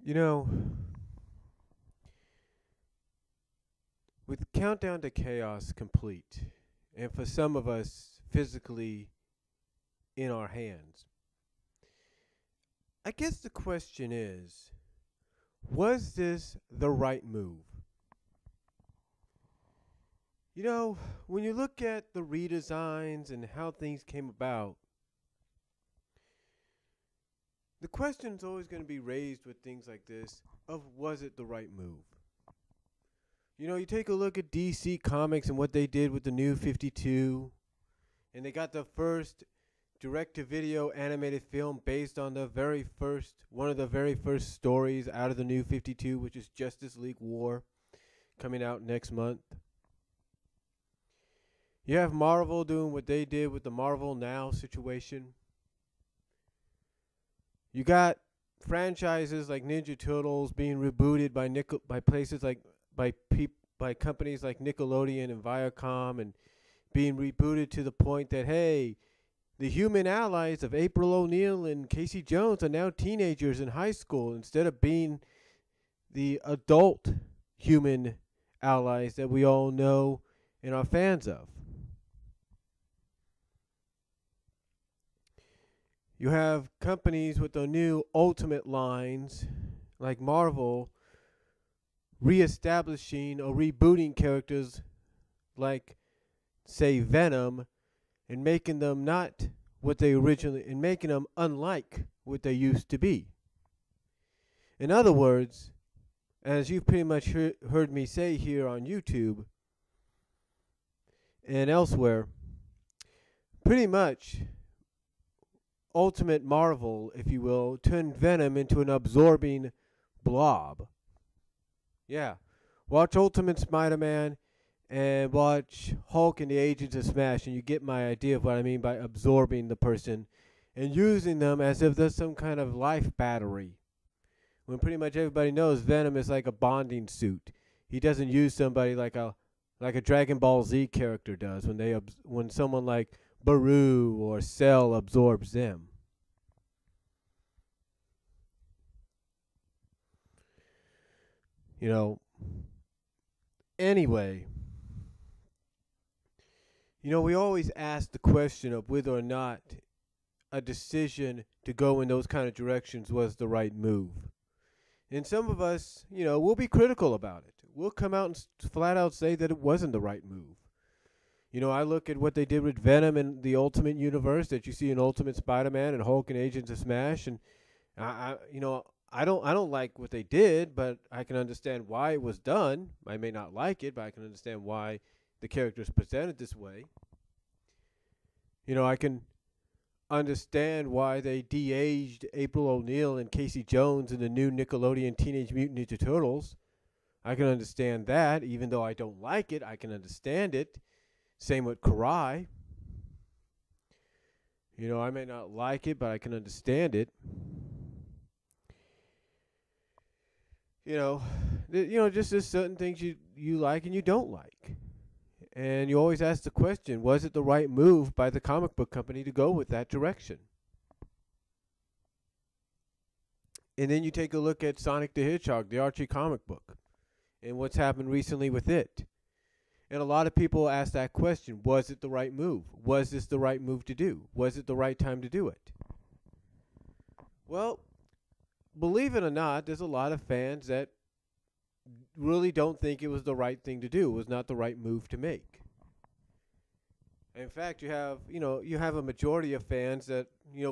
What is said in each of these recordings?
You know, with Countdown to Chaos complete, and for some of us physically in our hands, I guess the question is, was this the right move? When you look at the redesigns and how things came about, the question is always going to be raised with things like this of was it the right move? You take a look at DC Comics and what they did with the new 52, and they got the first direct to video animated film based on one of the very first stories out of the new 52, which is Justice League War, coming out next month. You have Marvel doing what they did with the Marvel Now situation. You got franchises like Ninja Turtles being rebooted by places like by companies like Nickelodeon and Viacom, and being rebooted to the point that, hey, the human allies of April O'Neil and Casey Jones are now teenagers in high school instead of being the adult human allies that we all know and are fans of. You have companies with the new Ultimate lines like Marvel reestablishing or rebooting characters like, say, Venom, and making them not what they originally, and making them unlike what they used to be. In other words, as you've pretty much heard me say here on YouTube and elsewhere, pretty much Ultimate Marvel, if you will, turned Venom into an absorbing blob. Yeah. Watch Ultimate Spider-Man and watch Hulk and the Agents of Smash, and you get my idea of what I mean by absorbing the person and using them as if they're some kind of life battery. When pretty much everybody knows Venom is like a bonding suit. He doesn't use somebody like a Dragon Ball Z character does when someone like Baru or Cell absorbs them. You know, anyway, we always ask the question of whether or not a decision to go in those kind of directions was the right move. And some of us, we'll be critical about it. We'll come out and flat out say that it wasn't the right move. I look at what they did with Venom in the Ultimate Universe that you see in Ultimate Spider-Man and Hulk and Agents of Smash, and I don't like what they did, but I can understand why it was done. I may not like it, but I can understand why the character is presented this way. I can understand why they de-aged April O'Neil and Casey Jones in the new Nickelodeon Teenage Mutant Ninja Turtles. I can understand that, even though I don't like it. I can understand it. Same with Karai. I may not like it, but I can understand it. Just there's certain things you like and you don't like. And you always ask the question, was it the right move by the comic book company to go with that direction? And then you take a look at Sonic the Hedgehog, the Archie comic book, and what's happened recently with it. And a lot of people ask that question, was it the right move? Was this the right move to do? Was it the right time to do it? Well, believe it or not, there's a lot of fans that really don't think it was the right thing to do. It was not the right move to make. In fact, you have a majority of fans that,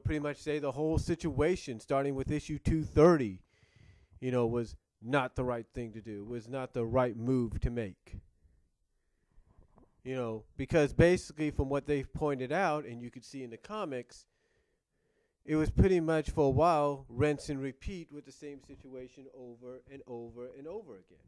pretty much say the whole situation, starting with issue 230, was not the right thing to do, was not the right move to make. Because basically from what they've pointed out, and you could see in the comics, it was pretty much for a while rinse and repeat with the same situation over and over and over again.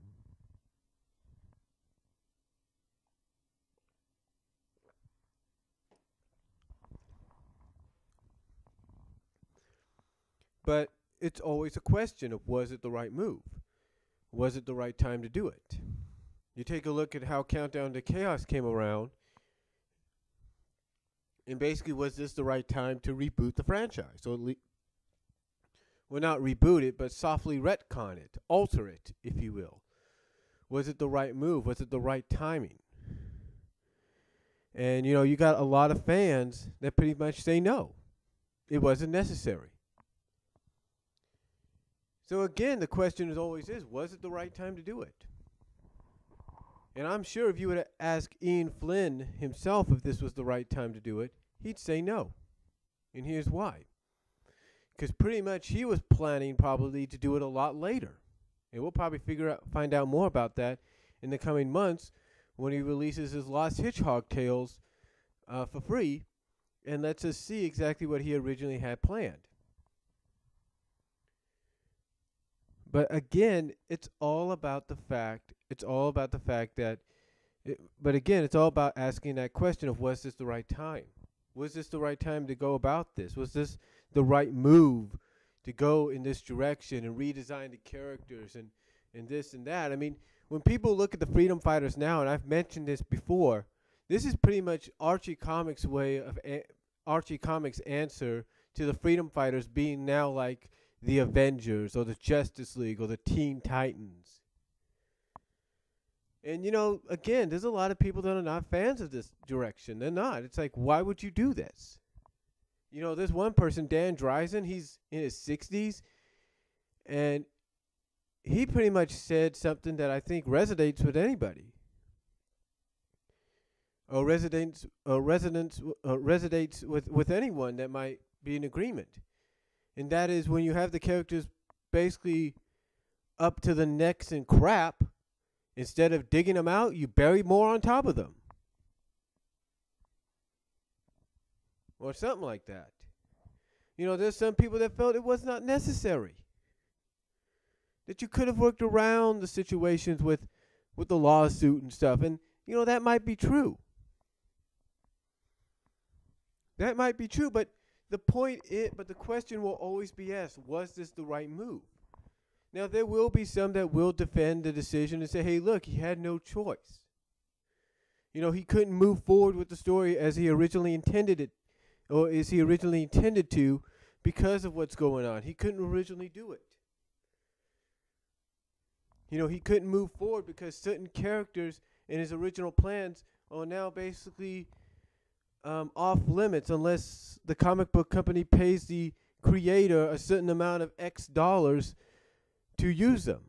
But it's always a question of, was it the right move? Was it the right time to do it? You take a look at how Countdown to Chaos came around, and basically, was this the right time to reboot the franchise? Well, not reboot it, but softly retcon it, alter it, if you will. Was it the right move? Was it the right timing? And, you got a lot of fans that pretty much say no. It wasn't necessary. So again, the question always is, was it the right time to do it? And I'm sure if you were to ask Ian Flynn himself if this was the right time to do it, he'd say no. And here's why. Because pretty much he was planning probably to do it a lot later. And we'll probably find out more about that in the coming months when he releases his Lost Hedgehog Tales for free and lets us see exactly what he originally had planned. But again, it's all about the fact that, but again, it's all about asking that question of, was this the right time? Was this the right time to go about this? Was this the right move to go in this direction and redesign the characters and this and that? I mean, when people look at the Freedom Fighters now, and I've mentioned this before, this is pretty much Archie Comics' Archie Comics' answer to the Freedom Fighters being now like the Avengers or the Justice League or the Teen Titans. And, again, there's a lot of people that are not fans of this direction. They're not. It's like, why would you do this? There's one person, Dan Dreisen, he's in his 60s, and he pretty much said something that I think resonates with anybody. Or resonates with anyone that might be in agreement. And that is, when you have the characters basically up to the necks in crap, instead of digging them out, you bury more on top of them. Or something like that. There's some people that felt it was not necessary. That you could have worked around the situations with the lawsuit and stuff. And, that might be true. That might be true, but the question will always be asked, was this the right move? Now, there will be some that will defend the decision and say, hey, look, he had no choice. He couldn't move forward with the story as he originally intended it, or as he originally intended to, because of what's going on. He couldn't originally do it. He couldn't move forward because certain characters in his original plans are now basically off limits unless the comic book company pays the creator a certain amount of X dollars to use them.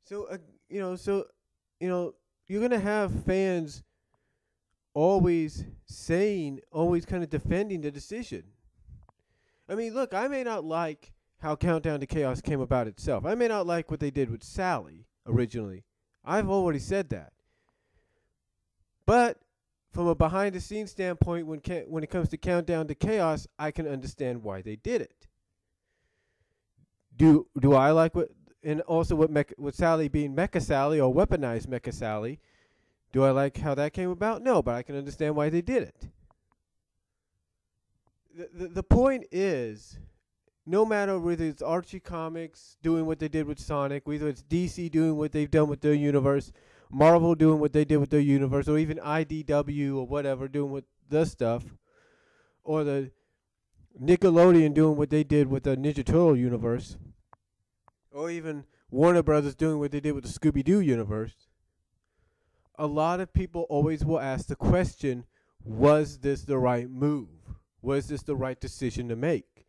So, you're going to have fans always kind of defending the decision. I mean, look, I may not like how Countdown to Chaos came about itself. I may not like what they did with Sally originally. I've already said that. But from a behind-the-scenes standpoint, when it comes to Countdown to Chaos, I can understand why they did it. Do I like what, and also with Sally being Mecha Sally or weaponized Mecha Sally, do I like how that came about? No, but I can understand why they did it. The point is, no matter whether it's Archie Comics doing what they did with Sonic, whether it's DC doing what they've done with their universe, Marvel doing what they did with their universe, or even IDW or whatever doing with their stuff, or the Nickelodeon doing what they did with the Ninja Turtle universe, or even Warner Brothers doing what they did with the Scooby-Doo universe, a lot of people always will ask the question, was this the right move? Was this the right decision to make?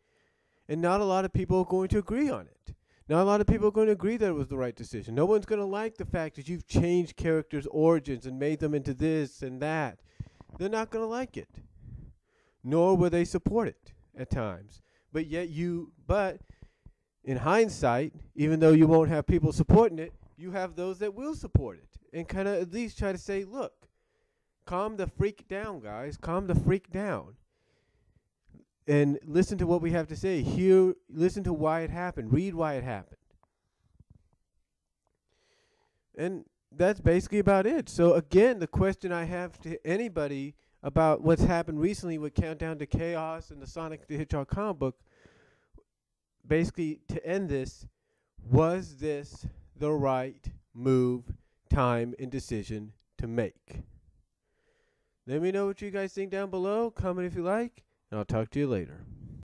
And not a lot of people are going to agree on it. Not a lot of people are going to agree that it was the right decision. No one's going to like the fact that you've changed characters' origins and made them into this and that. They're not going to like it. Nor will they support it at times. But in hindsight, even though you won't have people supporting it, you have those that will support it. And kind of at least try to say, look, calm the freak down, guys. Calm the freak down. And listen to what we have to say. Listen to why it happened. Read why it happened. And that's basically about it. So again, the question I have to anybody about what's happened recently with Countdown to Chaos and the Sonic the Hedgehog comic book, basically to end this, was this the right move, time, and decision to make? Let me know what you guys think down below. Comment if you like. And I'll talk to you later.